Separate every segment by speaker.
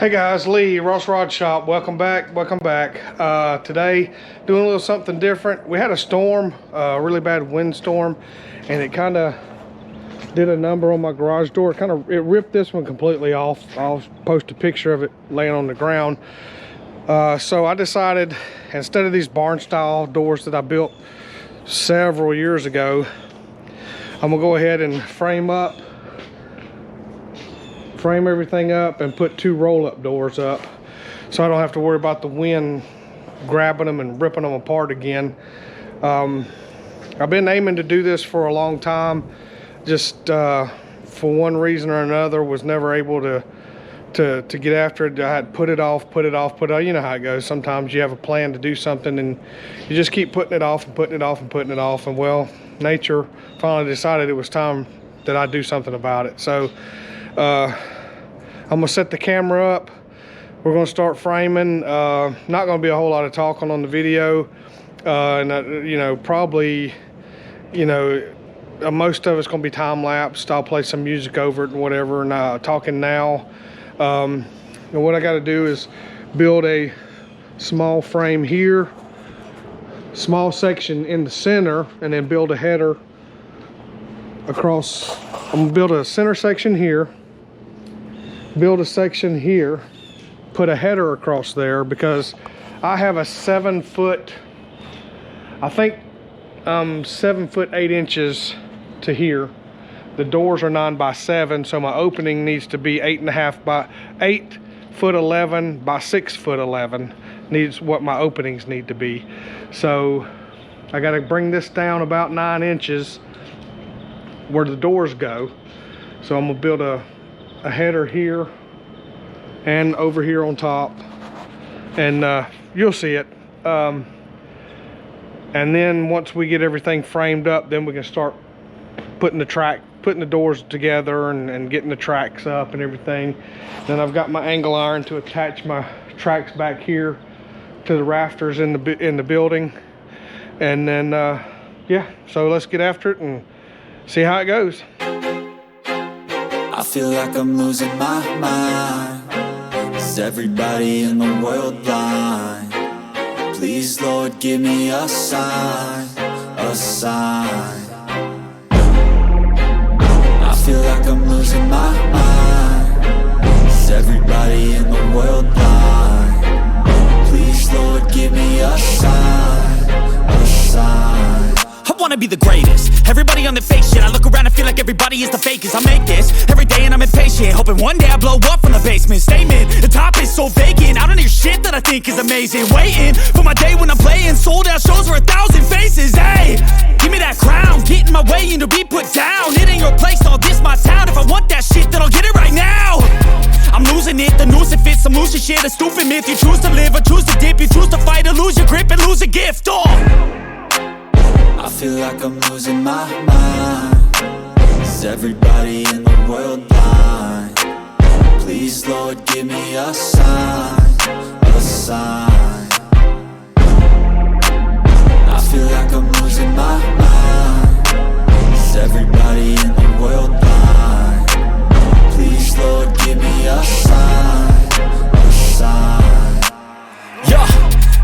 Speaker 1: Hey guys, Lee, Ross Rod Shop. Welcome back. Today, doing a little something different. We had a storm, a really bad windstorm, and it kind of did a number on my garage door. It ripped this one completely off. I'll post a picture of it laying on the ground. So I decided, instead of these barn style doors that I built several years ago, I'm gonna go ahead and frame everything up and put 2 roll-up doors up, so I don't have to worry about the wind grabbing them and ripping them apart again. I've been aiming to do this for a long time, just for one reason or another was never able to get after it. I had put it off. You know how it goes. Sometimes you have a plan to do something and you just keep putting it off, and well, nature finally decided it was time that I do something about it. So I'm gonna set the camera up. We're gonna start framing. Not gonna be a whole lot of talking on the video, probably, most of it's gonna be time lapsed. I'll play some music over it and whatever, and talking now. And what I got to do is build a small frame here, small section in the center, and then build a header across. I'm gonna build a center section here, build a section here, put a header across there, because I have a 7 foot, I think 7 foot 8 inches to here. The doors are 9 by 7, so my opening needs to be 8.5 by 8 foot 11 by 6 foot 11 needs what my openings need to be. So I got to bring this down about 9 inches where the doors go. So I'm gonna build a header here and over here on top, and you'll see it. And then once we get everything framed up, then we can start putting the doors together and getting the tracks up and everything. Then I've got my angle iron to attach my tracks back here to the rafters in the building. And then yeah, so let's get after it and see how it goes.
Speaker 2: I feel like I'm losing my mind. Is everybody in the world blind? Please, Lord, give me a sign, a sign. I feel like I'm losing my mind. Is everybody in the world blind? Please, Lord, give me a sign, a sign.
Speaker 3: I wanna be the greatest. Everybody on the fake shit. I look around and feel like everybody is the fakest. I make this every day and I'm impatient, hoping one day I blow up from the basement. Statement, the top is so vacant. I don't hear shit that I think is amazing. Waiting for my day when I'm playing sold out shows for 1,000 faces. Hey, give me that crown, get in my way and to be put down. It ain't your place, all this my town. If I want that shit, then I'll get it right now. I'm losing it, the noose it fits. I'm losing shit, a stupid myth. You choose to live or choose to dip. You choose to fight or lose your grip and lose a gift.
Speaker 2: I feel like I'm losing my mind. Is everybody in the world blind? Please, Lord, give me a sign, a sign. I feel like I'm losing my mind. Is everybody in the world blind? Please, Lord, give me a sign, a sign.
Speaker 3: Yeah.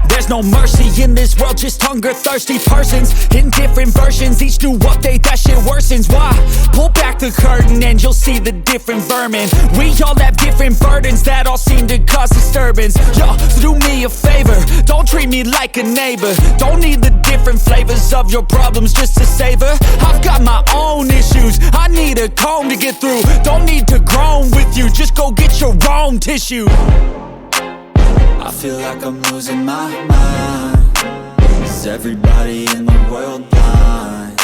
Speaker 3: There's no mercy in this world, just hunger-thirsty persons in different versions, each new update, that shit worsens. Why? Pull back the curtain and you'll see the different vermin. We all have different burdens that all seem to cause disturbance. Yo, so do me a favor, don't treat me like a neighbor. Don't need the different flavors of your problems just to savor. I've got my own issues, I need a comb to get through. Don't need to groan with you, just go get your own tissue.
Speaker 2: I feel like I'm losing my mind. Is everybody in the world blind?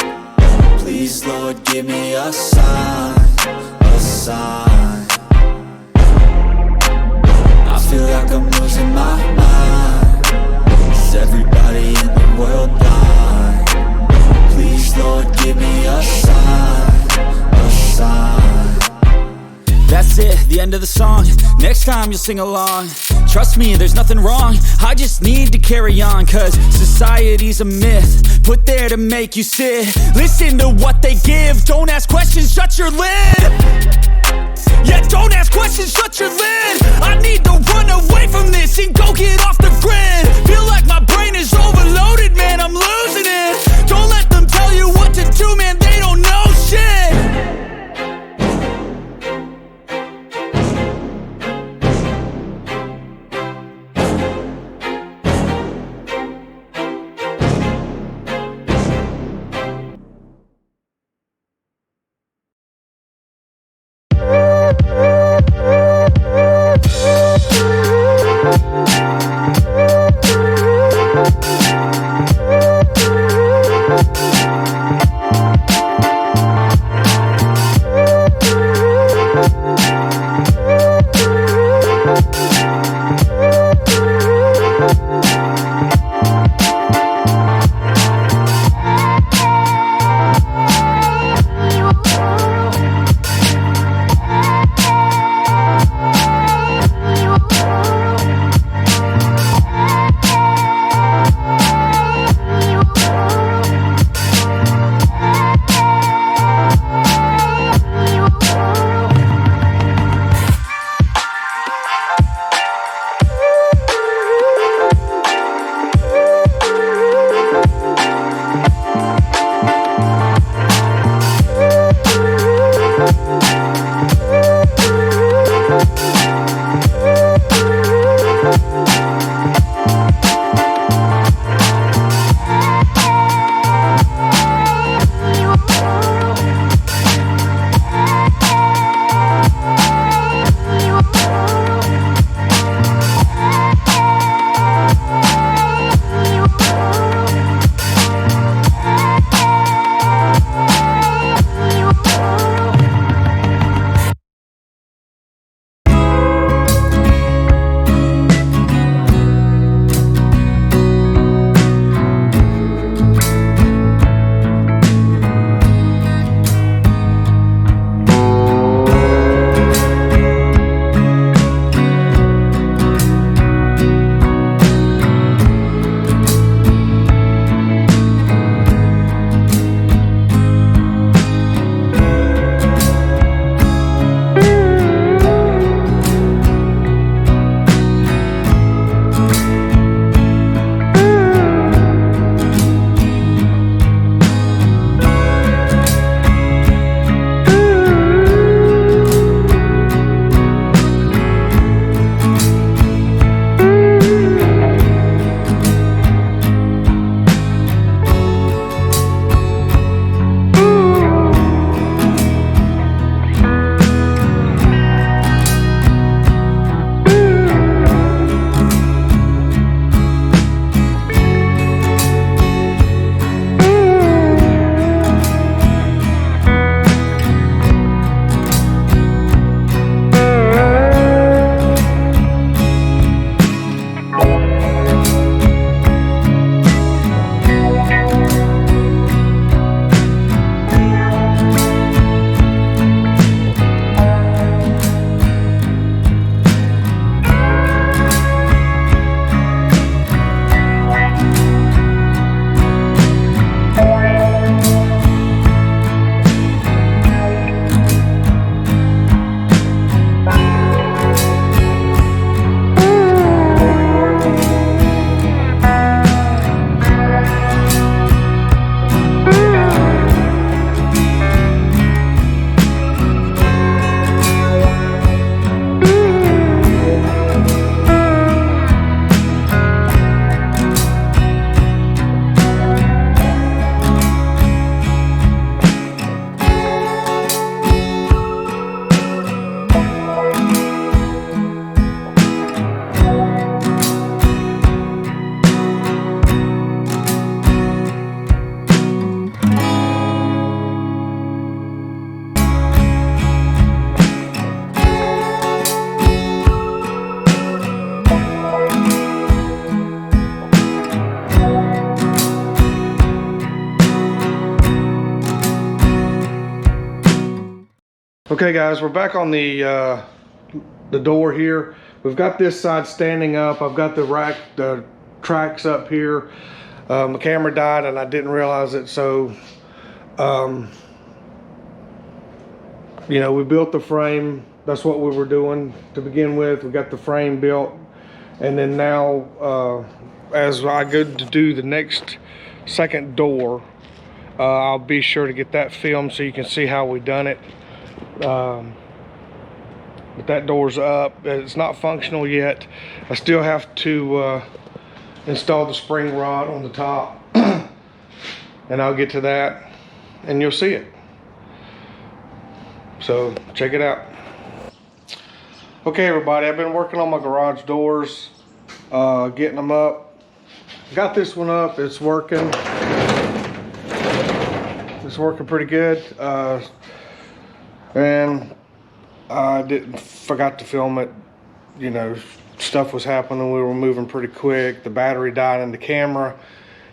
Speaker 2: Please, Lord, give me a sign, a sign. I feel like I'm losing my mind. Is everybody in the world blind? Please, Lord, give me a sign, a sign.
Speaker 3: That's it, the end of the song. Next time you'll sing along. Trust me, there's nothing wrong. I just need to carry on, cause society's a myth put there to make you sit. Listen to what they give, don't ask questions, shut your lid. Yeah, don't ask questions, shut your lid. I need to run away from this and go get off the grid. Feel like my brain is overloaded, man, I'm losing it. Don't let them tell you what to do, man, they don't know shit.
Speaker 1: Okay guys, we're back on the door here. We've got this side standing up. I've got the tracks up here. The camera died and I didn't realize it, so you know, we built the frame that's what we were doing to begin with. We got the frame built, and then now as I go to do the next second door, I'll be sure to get that filmed so you can see how we done it. But that door's up. It's not functional yet. I still have to install the spring rod on the top, and I'll get to that and you'll see it. So check it out. Okay everybody, I've been working on my garage doors, getting them up. Got this one up, it's working. It's working pretty good. And I forgot to film it. You know, stuff was happening, we were moving pretty quick. The battery died in the camera,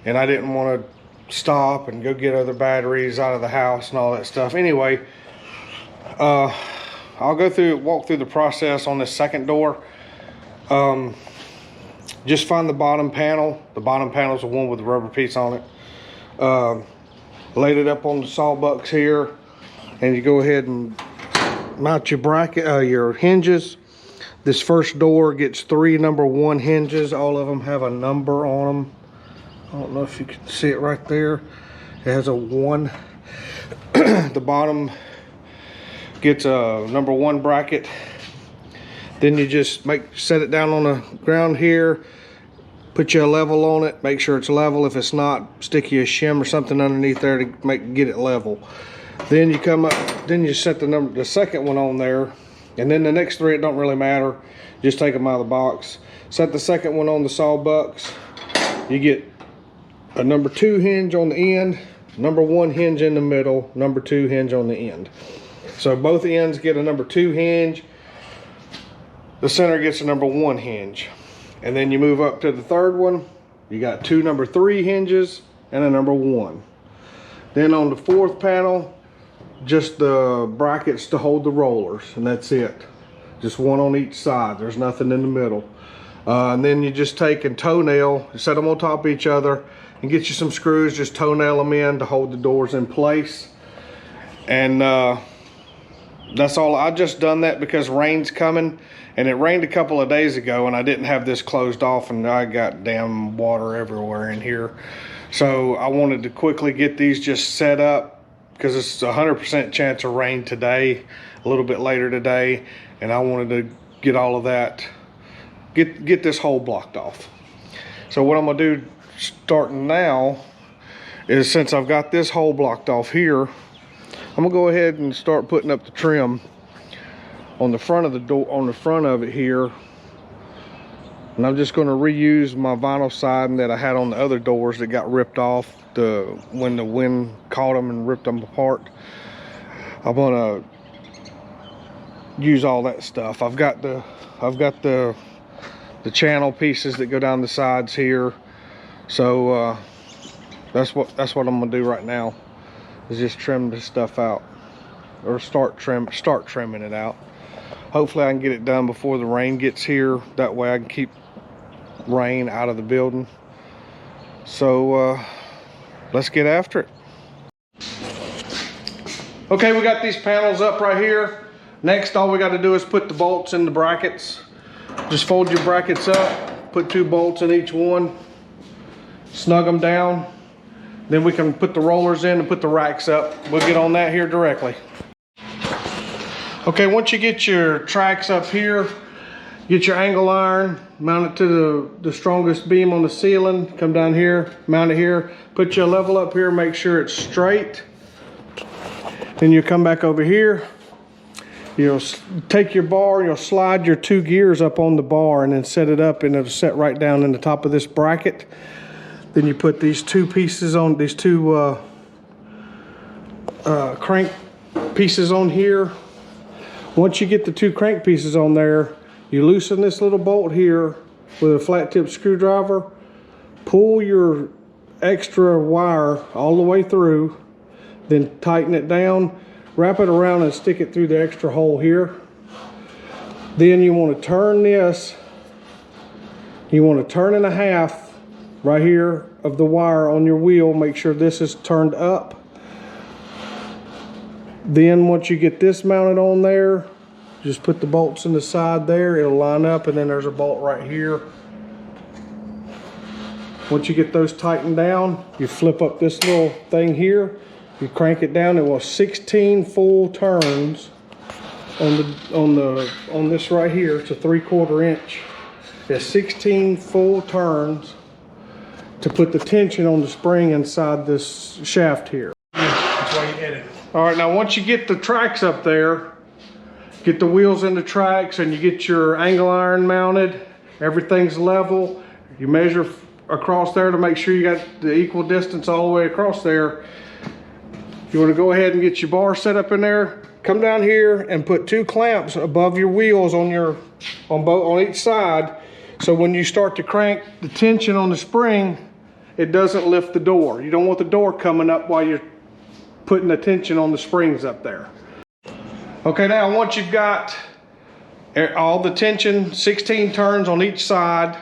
Speaker 1: and I didn't want to stop and go get other batteries out of the house and all that stuff. Anyway, I'll walk through the process on this second door. Just find the bottom panel. The bottom panel is the one with the rubber piece on it. Laid it up on the sawbucks here, and you go ahead and mount your bracket, your hinges. This first door gets 3 number 1 hinges. All of them have a number on them. I don't know if you can see it right there. It has a 1. The bottom gets a number 1 bracket. Then you just set it down on the ground here, put you a level on it, make sure it's level. If it's not, stick you a shim or something underneath there to get it level. Then you come up, then you set the second one on there, and then the next 3, it don't really matter. Just take them out of the box. Set the second one on the sawbucks. You get a number 2 hinge on the end, number 1 hinge in the middle, number 2 hinge on the end. So both ends get a number 2 hinge. The center gets a number 1 hinge. And then you move up to the third one. You got 2 number 3 hinges and a number 1. Then on the fourth panel, just the brackets to hold the rollers, and that's it. Just 1 on each side. There's nothing in the middle. And then you just take and toenail, set them on top of each other, and get you some screws. Just toenail them in to hold the doors in place. And that's all. I just done that because rain's coming, and it rained a couple of days ago, and I didn't have this closed off, and I got damn water everywhere in here. So I wanted to quickly get these just set up, because it's 100% chance of rain today, a little bit later today, and I wanted to get all of that, get this hole blocked off. So what I'm gonna do starting now is, since I've got this hole blocked off here, I'm gonna go ahead and start putting up the trim on the front of the door, on the front of it here. And I'm just gonna reuse my vinyl siding that I had on the other doors that got ripped off when the wind caught them and ripped them apart. I'm gonna use all that stuff. I've got the channel pieces that go down the sides here. So that's what I'm gonna do right now, is just trim this stuff out, or start trimming it out. Hopefully I can get it done before the rain gets here. That way I can keep rain out of the building. So let's get after it. Okay, we got these panels up right here. Next, all we got to do is put the bolts in the brackets. Just fold your brackets up, put 2 bolts in each one, snug them down. Then we can put the rollers in and put the racks up. We'll get on that here directly. Okay, once you get your tracks up here, get your angle iron, mount it to the strongest beam on the ceiling, come down here, mount it here, put your level up here, make sure it's straight. Then you come back over here, you'll take your bar, you'll slide your 2 gears up on the bar and then set it up, and it'll set right down in the top of this bracket. Then you put these 2 pieces on, these 2 crank pieces on here. Once you get the 2 crank pieces on there, you loosen this little bolt here with a flat tip screwdriver, pull your extra wire all the way through, then tighten it down, wrap it around and stick it through the extra hole here. Then you want to turn this, you want to turn in a half right here of the wire on your wheel. Make sure this is turned up. Then once you get this mounted on there, Just put the bolts in the side there, it'll line up, and then there's a bolt right here. Once you get those tightened down, you flip up this little thing here, you crank it down, it will 16 full turns on this right here. It's a 3/4 inch. It's 16 full turns to put the tension on the spring inside this shaft here.
Speaker 4: That's why you edit it.
Speaker 1: All right, now once you get the tracks up there, get the wheels in the tracks, and you get your angle iron mounted, everything's level, you measure across there to make sure you got the equal distance all the way across there. You want to go ahead and get your bar set up in there, come down here and put 2 clamps above your wheels on each side, so when you start to crank the tension on the spring, it doesn't lift the door. You don't want the door coming up while you're putting the tension on the springs up there. Okay, now once you've got all the tension, 16 turns on each side,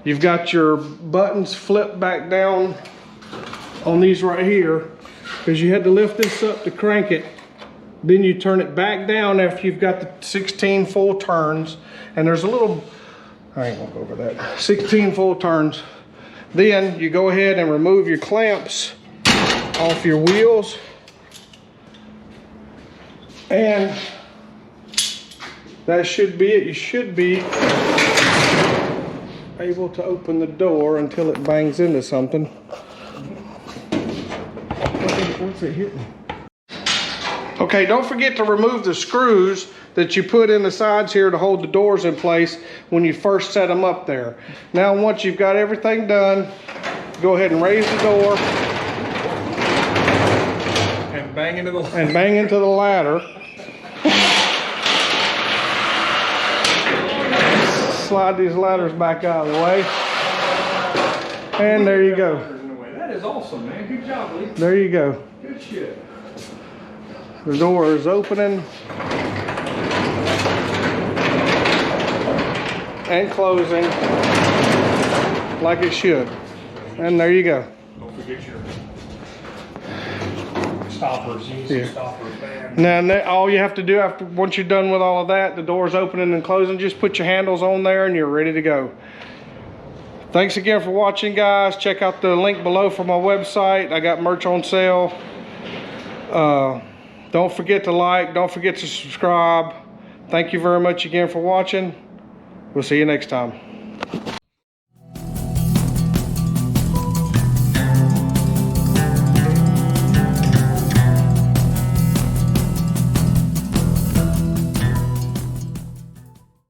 Speaker 1: you've got your buttons flipped back down on these right here, because you had to lift this up to crank it. Then you turn it back down after you've got the 16 full turns, and there's a little, I ain't gonna go over that, 16 full turns. Then you go ahead and remove your clamps off your wheels, and that should be it. You should be able to open the door until it bangs into something. What's it hitting? Okay, don't forget to remove the screws that you put in the sides here to hold the doors in place when you first set them up there. Now once you've got everything done, go ahead and raise the door
Speaker 4: And bang into the
Speaker 1: ladder. Slide these ladders back out of the way. And there you go.
Speaker 4: That is awesome, man. Good job, Lee.
Speaker 1: There you go.
Speaker 4: Good shit.
Speaker 1: The door is opening and closing like it should. And there you go.
Speaker 4: Don't forget your stoppers. You need some stoppers, man.
Speaker 1: Now, all you have to do once you're done with all of that, the door's opening and closing, just put your handles on there and you're ready to go. Thanks again for watching, guys. Check out the link below for my website. I got merch on sale. Don't forget to like, don't forget to subscribe. Thank you very much again for watching. We'll see you next time.